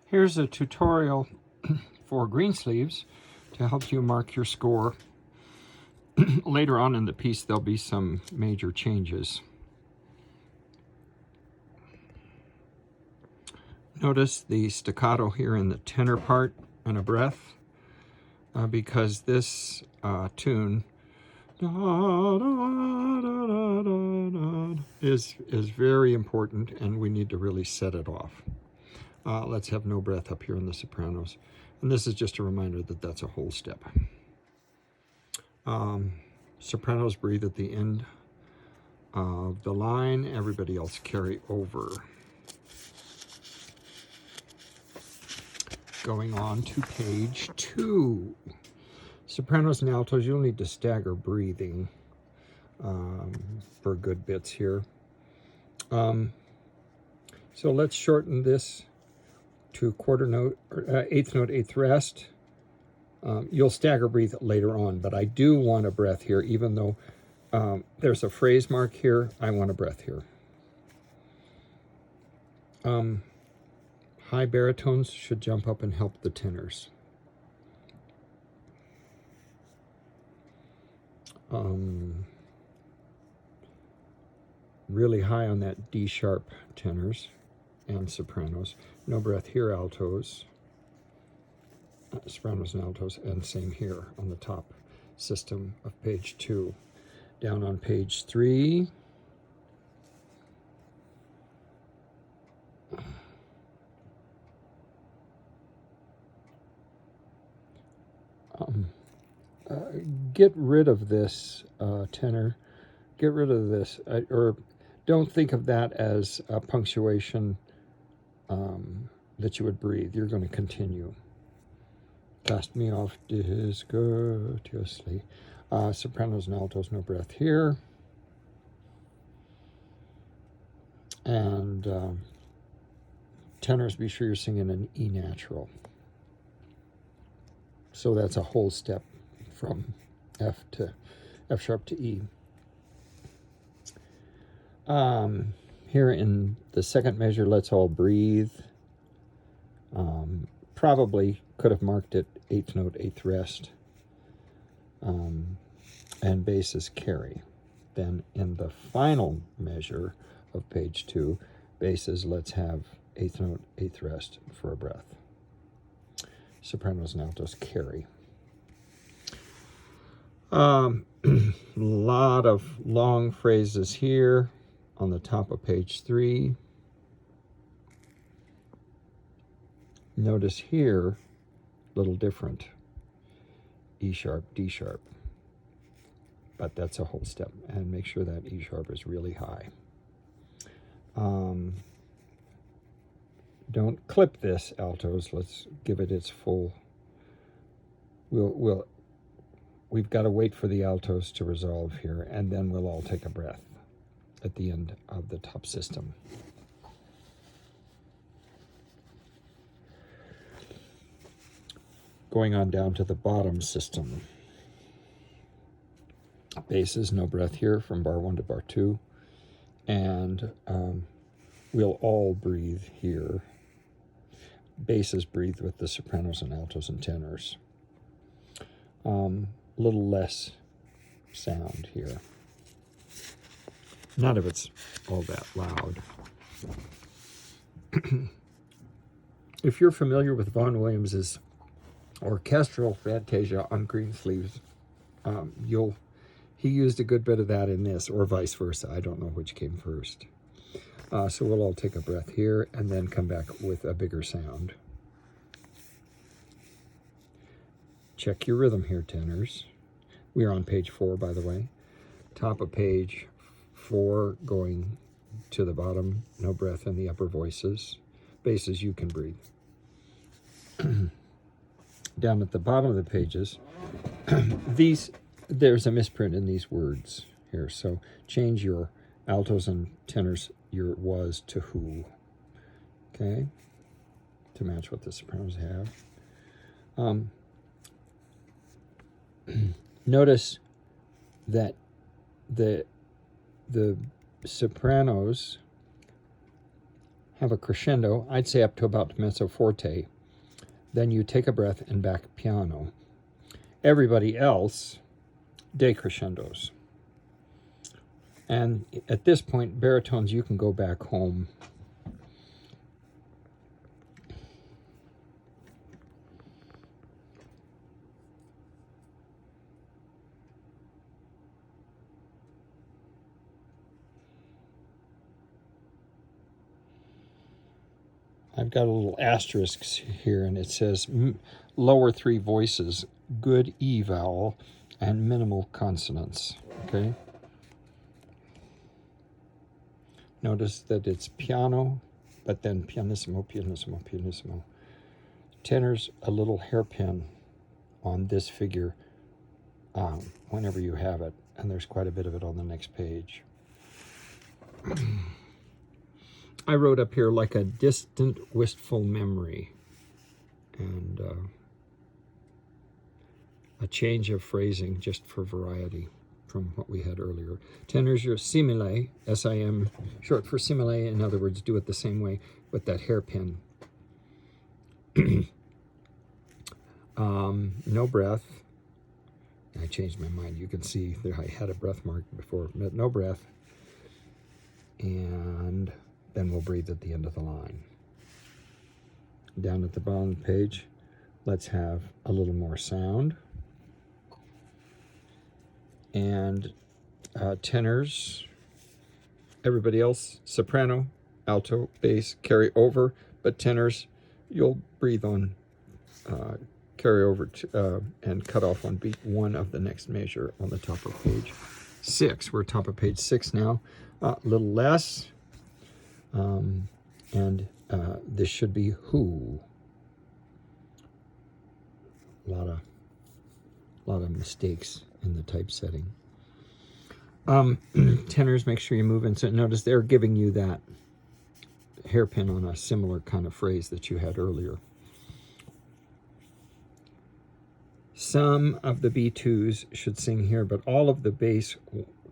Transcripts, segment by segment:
Here's a tutorial for Greensleves to help you mark your score. Later on in the piece, there'll be some major changes. Notice the staccato here in the tenor part and a breath, because this tune is very important, and we need to really set it off. Let's have no breath up here in the sopranos. And this is just a reminder that that's a whole step. Sopranos breathe at the end of the line. Everybody else carry over. Going on to page 2. Sopranos and altos, you'll need to stagger breathing for good bits here. So let's shorten this to quarter note, or eighth note, eighth rest. You'll stagger breathe later on, but I do want a breath here, even though there's a phrase mark here. I want a breath here. High baritones should jump up and help the tenors. Really high on that D sharp tenors and sopranos. No breath here, altos. Sopranos and altos, and same here on the top system of page 2. Down on page 3. Get rid of this tenor. Get rid of this, or don't think of that as a punctuation that you would breathe. You're going to continue. Cast me off discourteously. Sopranos and altos, no breath here. And tenors, be sure you're singing an E natural. So that's a whole step from F sharp to E. Here in the second measure, let's all breathe. Probably could have marked it eighth note, eighth rest, and basses carry. Then in the final measure of page 2, basses, let's have eighth note, eighth rest for a breath. Sopranos and altos carry. Lot of long phrases here on the top of page 3. Notice here, a little different. E sharp, D sharp. But that's a whole step. And make sure that E sharp is really high. Don't clip this, altos. Let's give it its full. We've got to wait for the altos to resolve here, and then we'll all take a breath at the end of the top system. Going on down to the bottom system. Basses, no breath here from bar 1 to bar 2. And we'll all breathe here. Basses breathe with the sopranos and altos and tenors. A little less sound here. None of it's all that loud. If you're familiar with Vaughan Williams's orchestral fantasia on Greensleves, he used a good bit of that in this, or vice versa. I don't know which came first. So we'll all take a breath here and then come back with a bigger sound. Check your rhythm here, tenors. We are on page 4, by the way. Top of page 4 going to the bottom, no breath in the upper voices. Basses, you can breathe. Down at the bottom of the pages, there's a misprint in these words here. So change your altos and tenors, your was to who. Okay? To match what the sopranos have. Notice that the sopranos have a crescendo, I'd say up to about mezzo forte. Then you take a breath and back piano. Everybody else decrescendos. And at this point, baritones, you can go back home. I've got a little asterisk here, and it says lower three voices, good E vowel, and minimal consonants, okay? Notice that it's piano, but then pianissimo, pianissimo, pianissimo. Tenor's a little hairpin on this figure whenever you have it, and there's quite a bit of it on the next page. I wrote up here like a distant, wistful memory, and a change of phrasing just for variety from what we had earlier. Tenor's your simile, S-I-M, short for simile. In other words, do it the same way with that hairpin. No breath. I changed my mind. You can see there I had a breath mark before, but no breath. And then we'll breathe at the end of the line. Down at the bottom of the page, let's have a little more sound. And tenors, everybody else, soprano, alto, bass, carry over, but tenors, you'll breathe on, carry over to, and cut off on beat 1 of the next measure on the top of page 6. We're top of page 6 now, a little less, and this should be who. A lot of mistakes in the typesetting. Tenors, make sure you move in. So notice they're giving you that hairpin on a similar kind of phrase that you had earlier. Some of the B2s should sing here, but all of the bass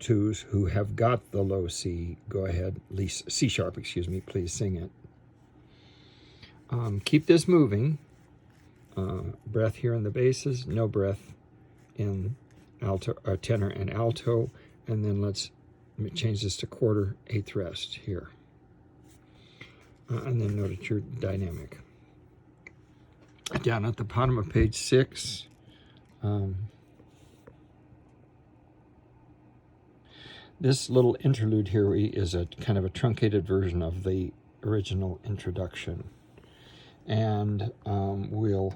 2s who have got the low C, go ahead, C sharp, excuse me, please sing it. Keep this moving. Breath here in the basses, no breath in alto, tenor and alto, and then let's change this to quarter, 8th rest here. And then notice your dynamic. Down at the bottom of page 6, this little interlude here is a kind of a truncated version of the original introduction. And we'll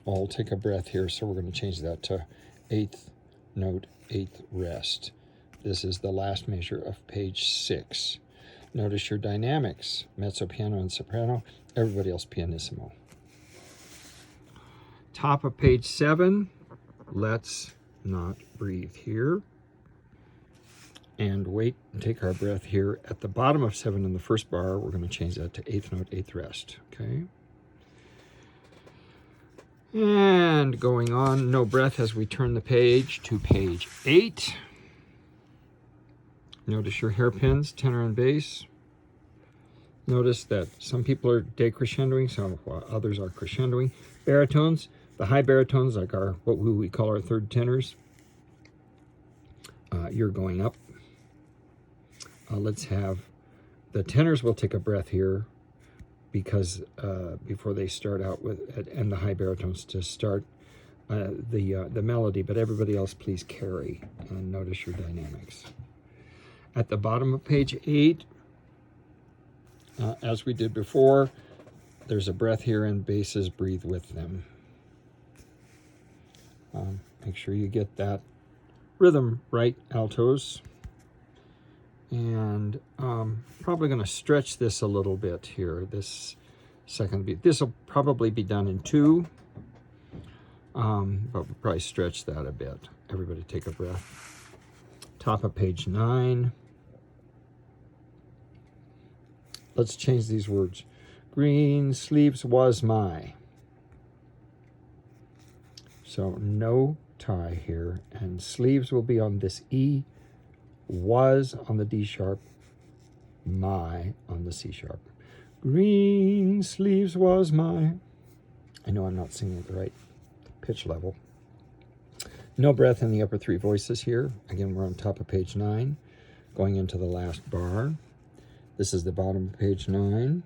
all take a breath here, so we're going to change that to 8th note, 8th rest. This is the last measure of page 6. Notice your dynamics, mezzo, piano, and soprano. Everybody else pianissimo. Top of page 7, let's not breathe here. And wait and take our breath here. At the bottom of 7 in the first bar, we're going to change that to 8th note, 8th rest, okay? And going on, no breath as we turn the page to page 8. Notice your hairpins, tenor and bass. Notice that some people are decrescendoing, some others are crescendoing. Baritones, the high baritones, like what we call our third tenors, you're going up. Let's have the tenors will take a breath here, because before they start out with, and the high baritones to start the melody, but everybody else please carry, and notice your dynamics. At the bottom of page 8, as we did before, there's a breath here, and basses breathe with them. Make sure you get that rhythm right, altos. And probably going to stretch this a little bit here, this second beat. This will probably be done in 2, but we'll probably stretch that a bit. Everybody take a breath. Top of page 9. Let's change these words. Greensleves was my. So no tie here, and sleeves will be on this E, was on the D sharp, my on the C sharp. Greensleves was my... I know I'm not singing at the right pitch level. No breath in the upper three voices here. Again, we're on top of page 9, going into the last bar. This is the bottom of page 9.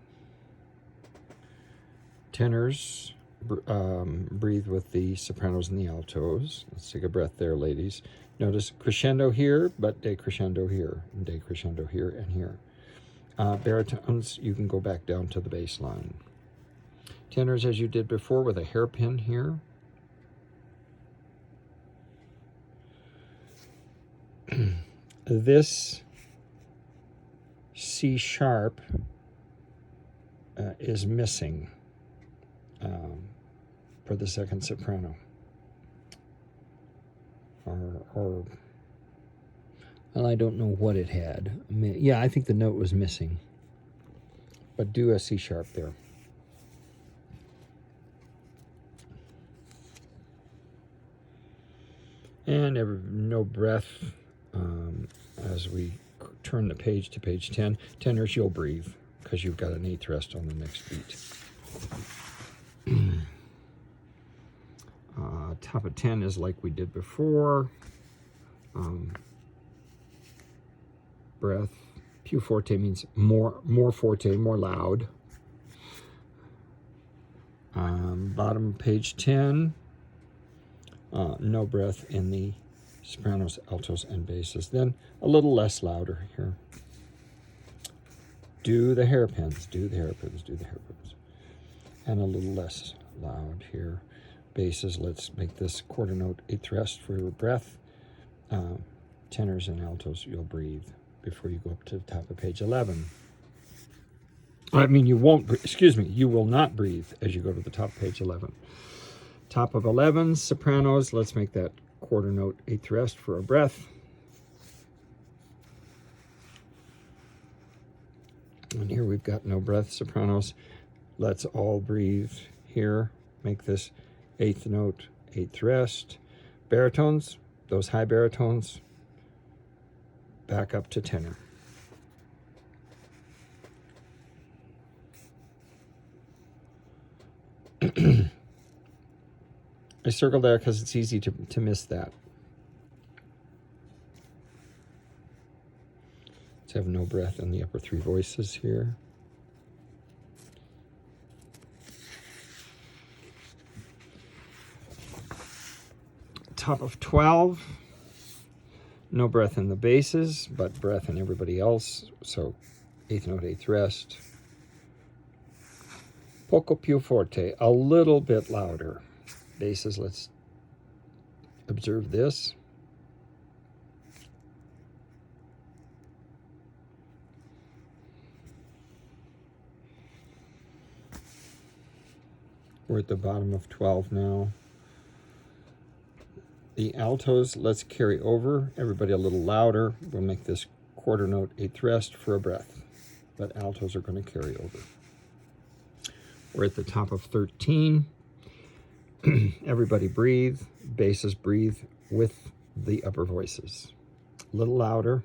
Tenors breathe with the sopranos and the altos. Let's take a breath there, ladies. Notice crescendo here, but decrescendo here, and decrescendo here and here. Baritones, you can go back down to the bass line. Tenors, as you did before, with a hairpin here. This C sharp is missing for the second soprano. Or well, I don't know what it had. Yeah, I think the note was missing. But do a C sharp there. And no breath as we turn the page to page 10. Tenors, you'll breathe because you've got an eighth rest on the next beat. Top of 10 is like we did before. Breath. Più forte means more forte, more loud. Bottom of page 10. No breath in the sopranos, altos, and basses. Then a little less louder here. Do the hairpins, do the hairpins, do the hairpins. And a little less loud here. Basses, let's make this quarter note eighth rest for your breath. Tenors and altos, you'll breathe before you go up to the top of page 11. I mean, you won't, excuse me, you will not breathe as you go to the top of page 11. Top of 11, sopranos, let's make that quarter note eighth rest for a breath. And here we've got no breath, sopranos. Let's all breathe here. Make this eighth note, eighth rest. Baritones, those high baritones, back up to tenor. I circled there because it's easy to miss that. Let's have no breath in the upper three voices here. Top of 12. No breath in the basses, but breath in everybody else. So eighth note, eighth rest. Poco più forte, a little bit louder. Basses, let's observe this. We're at the bottom of 12 now. The altos, let's carry over. Everybody a little louder. We'll make this quarter note eighth rest for a breath. But altos are going to carry over. We're at the top of 13. Everybody breathe. Basses breathe with the upper voices. A little louder.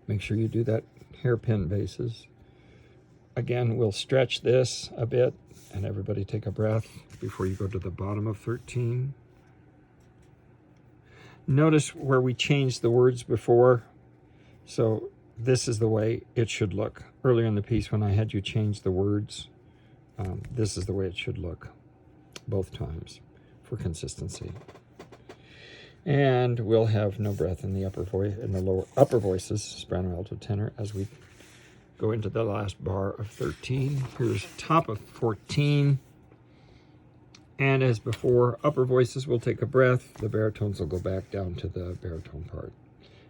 Make sure you do that hairpin basses. Again, we'll stretch this a bit, and everybody take a breath before you go to the bottom of 13. Notice where we changed the words before. So this is the way it should look. Earlier in the piece when I had you change the words, this is the way it should look both times for consistency. And we'll have no breath in the upper voices, soprano, alto, tenor, as we go into the last bar of 13. Here's top of 14. And as before, upper voices will take a breath. The baritones will go back down to the baritone part.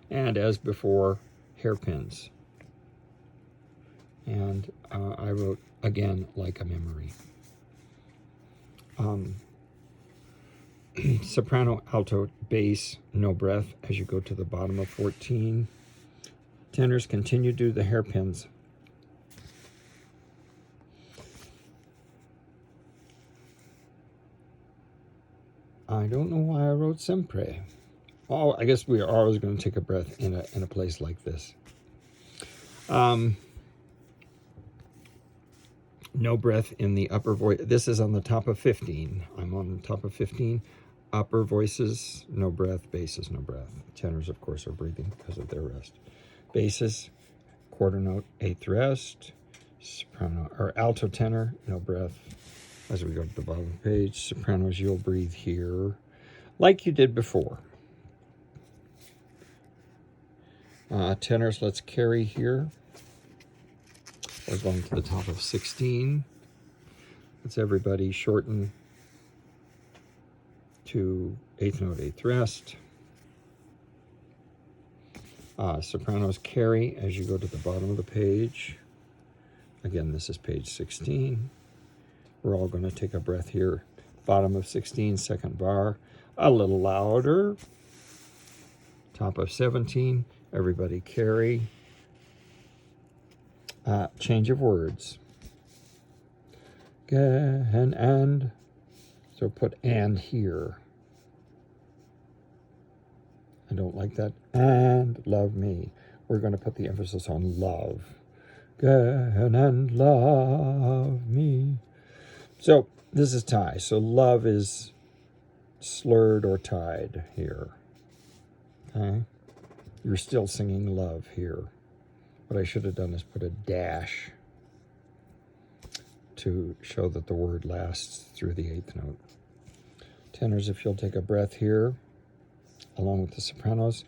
And as before, hairpins. And I wrote, again, like a memory. Soprano, alto, bass, no breath as you go to the bottom of 14. Tenors, continue to do the hairpins. I don't know why I wrote sempre. Oh, I guess we are always going to take a breath in a place like this. No breath in the upper voice. This is on the top of 15. I'm on the top of 15. Upper voices, no breath. Basses, no breath. Tenors, of course, are breathing because of their rest. Basses, quarter note, eighth rest. Soprano or alto tenor, no breath. As we go to the bottom of the page, sopranos, you'll breathe here like you did before. Tenors, let's carry here. We're going to the top of 16. Let's everybody shorten to eighth note, eighth rest. Sopranos carry as you go to the bottom of the page. Again, this is page 16. We're all going to take a breath here. Bottom of 16, second bar. A little louder. Top of 17. Everybody carry. Change of words. And. So put and here. I don't like that. And love me. We're going to put the emphasis on love. And love me. So this is tie. So love is slurred or tied here. Okay? You're still singing love here. What I should have done is put a dash to show that the word lasts through the eighth note. Tenors, if you'll take a breath here, along with the sopranos.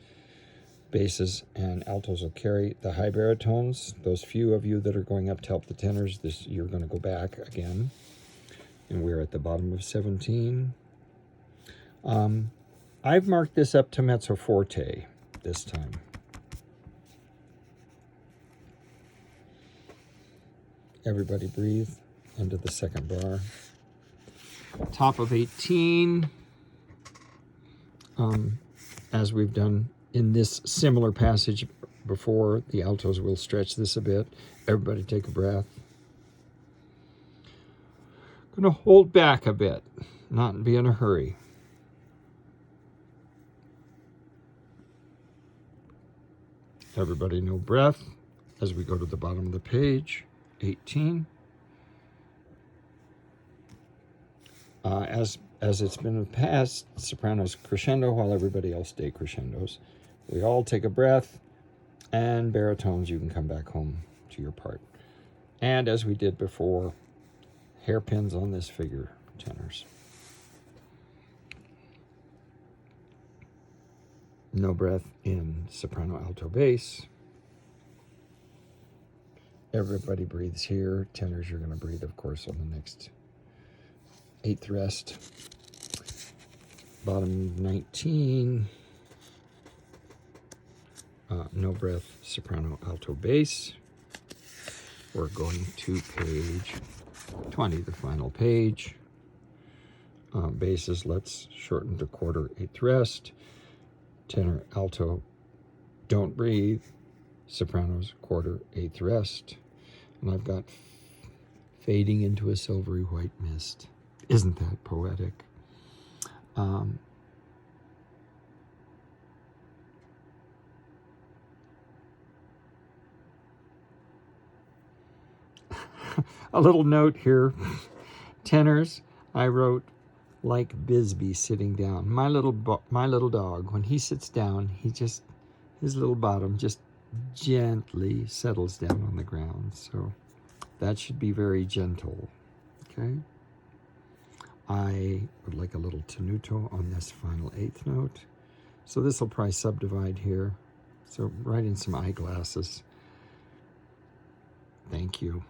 Basses and altos will carry. The high baritones, those few of you that are going up to help the tenors, you're going to go back again. And we're at the bottom of 17. I've marked this up to mezzo forte this time. Everybody breathe into the second bar. Top of 18. As we've done in this similar passage before, the altos will stretch this a bit. Everybody take a breath. Going to hold back a bit, not be in a hurry. Everybody no breath as we go to the bottom of the page, 18. As it's been in the past, sopranos crescendo while everybody else decrescendos. We all take a breath, and baritones, you can come back home to your part. And as we did before, hairpins on this figure, tenors. No breath in soprano, alto, bass. Everybody breathes here. Tenors, you're going to breathe, of course, on the next eighth rest. Bottom 19. No breath, soprano, alto, bass. We're going to page 20, the final page. Basses, let's shorten to quarter, eighth rest. Tenor, alto, don't breathe. Sopranos, quarter, eighth rest. And I've got fading into a silvery white mist. Isn't that poetic? A little note here. Tenors, I wrote like Bisbee sitting down. My little dog, when he sits down, his little bottom just gently settles down on the ground. So that should be very gentle. Okay. I would like a little tenuto on this final eighth note. So this will probably subdivide here. So write in some eyeglasses. Thank you.